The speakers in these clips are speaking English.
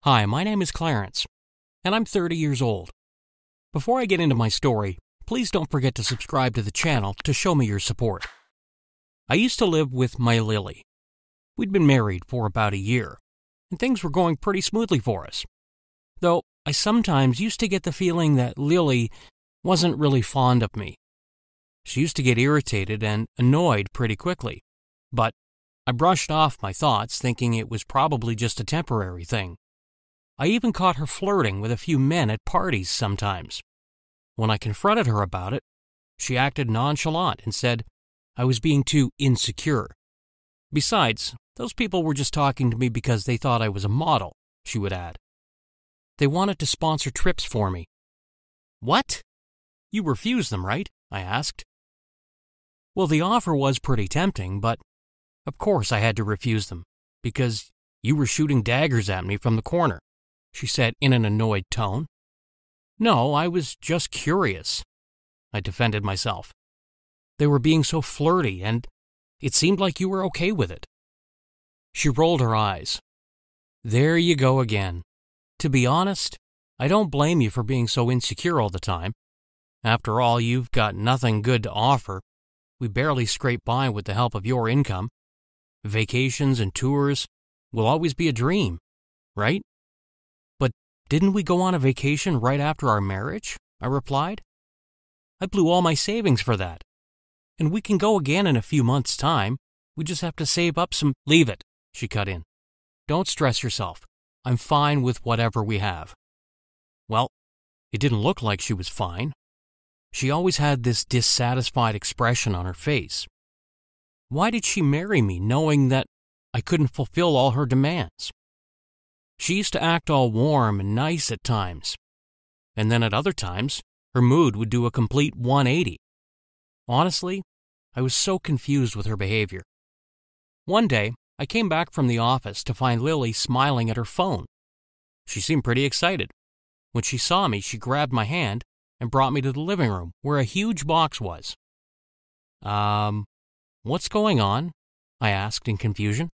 Hi, my name is Clarence, and I'm 30 years old. Before I get into my story, please don't forget to subscribe to the channel to show me your support. I used to live with my Lily. We'd been married for about a year, and things were going pretty smoothly for us. Though I sometimes used to get the feeling that Lily wasn't really fond of me. She used to get irritated and annoyed pretty quickly, but I brushed off my thoughts thinking it was probably just a temporary thing. I even caught her flirting with a few men at parties sometimes. When I confronted her about it, she acted nonchalant and said I was being too insecure. Besides, those people were just talking to me because they thought I was a model, she would add. They wanted to sponsor trips for me. What? You refused them, right? I asked. Well, the offer was pretty tempting, but of course I had to refuse them, because you were shooting daggers at me from the corner, she said in an annoyed tone. No, I was just curious, I defended myself. They were being so flirty, and it seemed like you were okay with it. She rolled her eyes. There you go again. To be honest, I don't blame you for being so insecure all the time. After all, you've got nothing good to offer. We barely scrape by with the help of your income. Vacations and tours will always be a dream, right? But didn't we go on a vacation right after our marriage? I replied. I blew all my savings for that. And we can go again in a few months' time. We just have to save up some— Leave it, she cut in. Don't stress yourself. I'm fine with whatever we have. Well, it didn't look like she was fine. She always had this dissatisfied expression on her face. Why did she marry me knowing that I couldn't fulfill all her demands? She used to act all warm and nice at times, and then at other times, her mood would do a complete 180. Honestly, I was so confused with her behavior. One day, I came back from the office to find Lily smiling at her phone. She seemed pretty excited. When she saw me, she grabbed my hand and brought me to the living room where a huge box was. What's going on? I asked in confusion.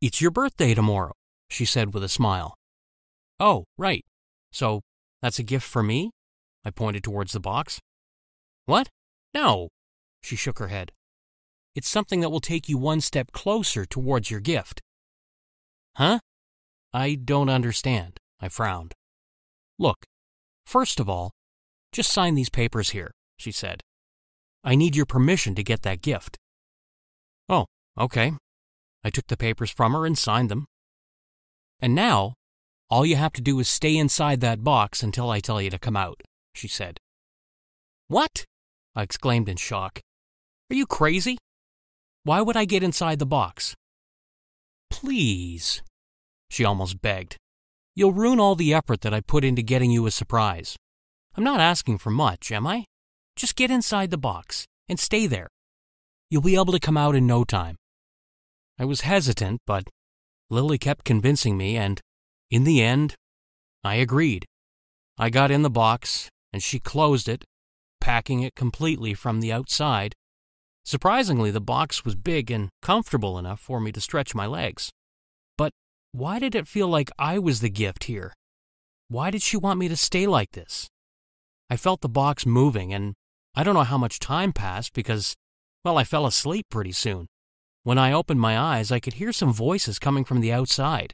It's your birthday tomorrow, she said with a smile. Oh, right. So that's a gift for me? I pointed towards the box. What? No, she shook her head. It's something that will take you one step closer towards your gift. Huh? I don't understand, I frowned. Look, first of all, just sign these papers here, she said. I need your permission to get that gift. Oh, okay. I took the papers from her and signed them. And now, all you have to do is stay inside that box until I tell you to come out, she said. What? I exclaimed in shock. Are you crazy? Why would I get inside the box? Please, she almost begged. You'll ruin all the effort that I put into getting you a surprise. I'm not asking for much, am I? Just get inside the box and stay there. You'll be able to come out in no time. I was hesitant, but Lily kept convincing me, and in the end, I agreed. I got in the box, and she closed it, packing it completely from the outside. Surprisingly, the box was big and comfortable enough for me to stretch my legs. But why did it feel like I was the gift here? Why did she want me to stay like this? I felt the box moving, and I don't know how much time passed because, well, I fell asleep pretty soon. When I opened my eyes, I could hear some voices coming from the outside.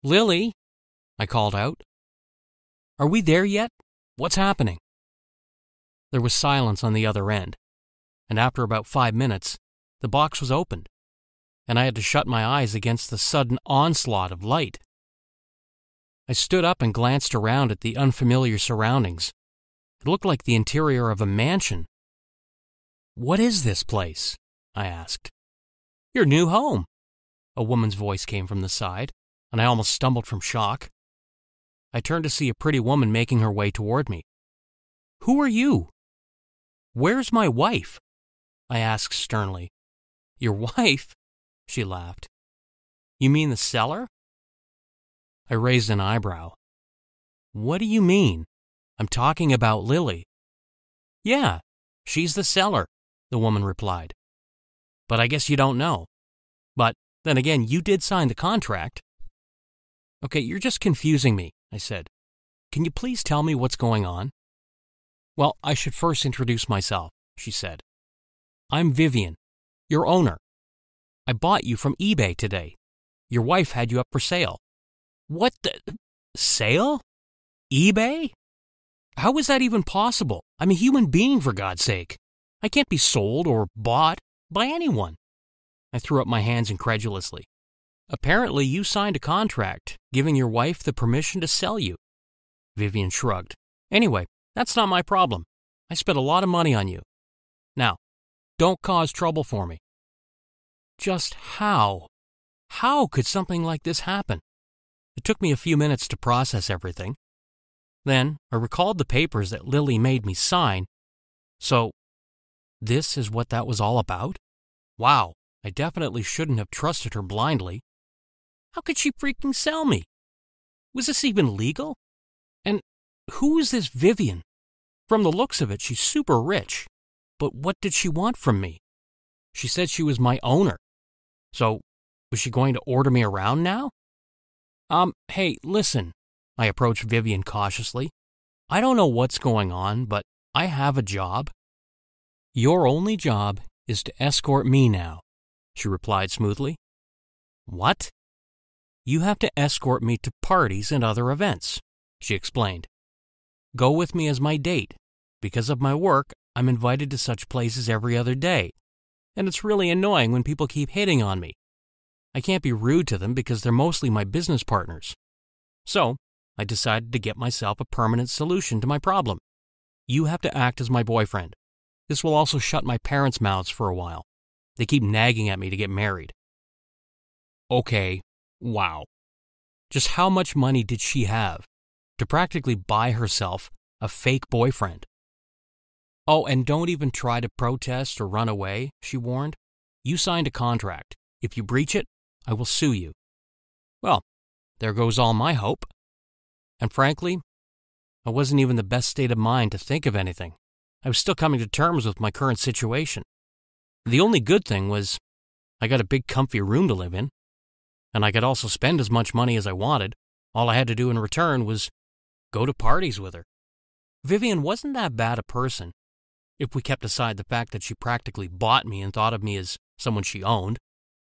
Lily, I called out. Are we there yet? What's happening? There was silence on the other end, and after about 5 minutes, the box was opened, and I had to shut my eyes against the sudden onslaught of light. I stood up and glanced around at the unfamiliar surroundings. It looked like the interior of a mansion. What is this place? I asked. Your new home. A woman's voice came from the side, and I almost stumbled from shock. I turned to see a pretty woman making her way toward me. Who are you? Where's my wife? I asked sternly. Your wife? She laughed. You mean the seller? I raised an eyebrow. What do you mean? I'm talking about Lily. Yeah, she's the seller, the woman replied. But I guess you don't know. But then again, you did sign the contract. Okay, you're just confusing me, I said. Can you please tell me what's going on? Well, I should first introduce myself, she said. I'm Vivian, your owner. I bought you from eBay today. Your wife had you up for sale. What the? Sale? eBay? How is that even possible? I'm a human being, for God's sake. I can't be sold or bought by anyone. I threw up my hands incredulously. Apparently, you signed a contract giving your wife the permission to sell you. Vivian shrugged. Anyway, that's not my problem. I spent a lot of money on you. Now, don't cause trouble for me. Just how? How could something like this happen? It took me a few minutes to process everything. Then I recalled the papers that Lily made me sign. So, this is what that was all about? Wow, I definitely shouldn't have trusted her blindly. How could she freaking sell me? Was this even legal? And who is this Vivian? From the looks of it, she's super rich. But what did she want from me? She said she was my owner. So, was she going to order me around now? Hey, listen, I approached Vivian cautiously. I don't know what's going on, but I have a job. Your only job is to escort me now, she replied smoothly. What? You have to escort me to parties and other events, she explained. Go with me as my date. Because of my work, I'm invited to such places every other day, and it's really annoying when people keep hitting on me. I can't be rude to them because they're mostly my business partners. So, I decided to get myself a permanent solution to my problem. You have to act as my boyfriend. This will also shut my parents' mouths for a while. They keep nagging at me to get married. Okay, wow. Just how much money did she have to practically buy herself a fake boyfriend? Oh, and don't even try to protest or run away, she warned. You signed a contract. If you breach it, I will sue you. Well, there goes all my hope. And frankly, I wasn't even in the best state of mind to think of anything. I was still coming to terms with my current situation. The only good thing was I got a big comfy room to live in, and I could also spend as much money as I wanted. All I had to do in return was go to parties with her. Vivian wasn't that bad a person, if we kept aside the fact that she practically bought me and thought of me as someone she owned.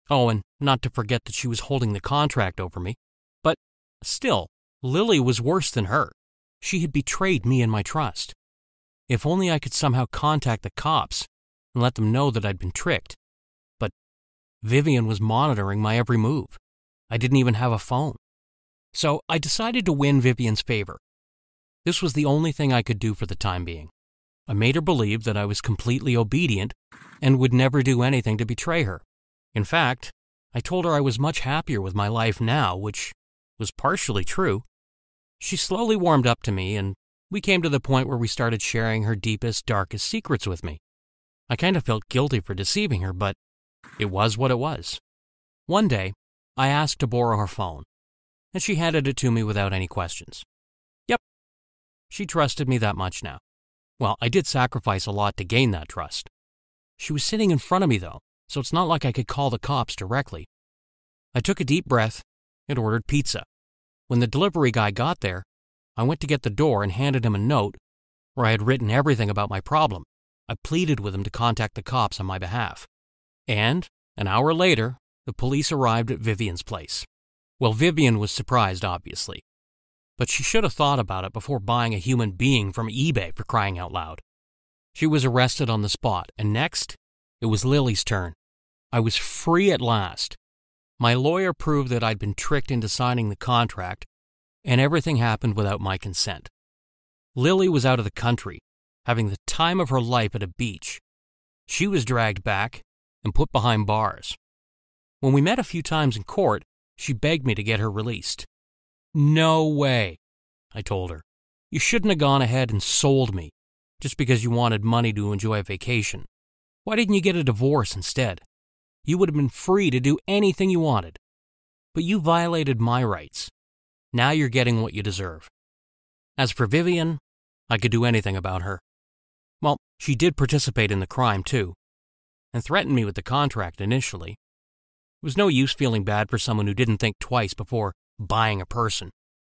Oh, and not to forget that she was holding the contract over me. But still, Lily was worse than her. She had betrayed me and my trust. If only I could somehow contact the cops and let them know that I'd been tricked. But Vivian was monitoring my every move. I didn't even have a phone. So I decided to win Vivian's favor. This was the only thing I could do for the time being. I made her believe that I was completely obedient and would never do anything to betray her. In fact, I told her I was much happier with my life now, which was partially true. She slowly warmed up to me, and we came to the point where we started sharing her deepest, darkest secrets with me. I kind of felt guilty for deceiving her, but it was what it was. One day, I asked to borrow her phone, and she handed it to me without any questions. Yep, she trusted me that much now. Well, I did sacrifice a lot to gain that trust. She was sitting in front of me, though, so it's not like I could call the cops directly. I took a deep breath and ordered pizza. When the delivery guy got there, I went to get the door and handed him a note where I had written everything about my problem. I pleaded with him to contact the cops on my behalf. And an hour later, the police arrived at Vivian's place. Well, Vivian was surprised, obviously. But she should have thought about it before buying a human being from eBay, for crying out loud. She was arrested on the spot, and next, it was Lily's turn. I was free at last. My lawyer proved that I'd been tricked into signing the contract, and everything happened without my consent. Lily was out of the country, having the time of her life at a beach. She was dragged back and put behind bars. When we met a few times in court, she begged me to get her released. No way, I told her. You shouldn't have gone ahead and sold me just because you wanted money to enjoy a vacation. Why didn't you get a divorce instead? You would have been free to do anything you wanted. But you violated my rights. Now you're getting what you deserve. As for Vivian, I could do anything about her. Well, she did participate in the crime too, and threatened me with the contract initially. It was no use feeling bad for someone who didn't think twice before buying a person.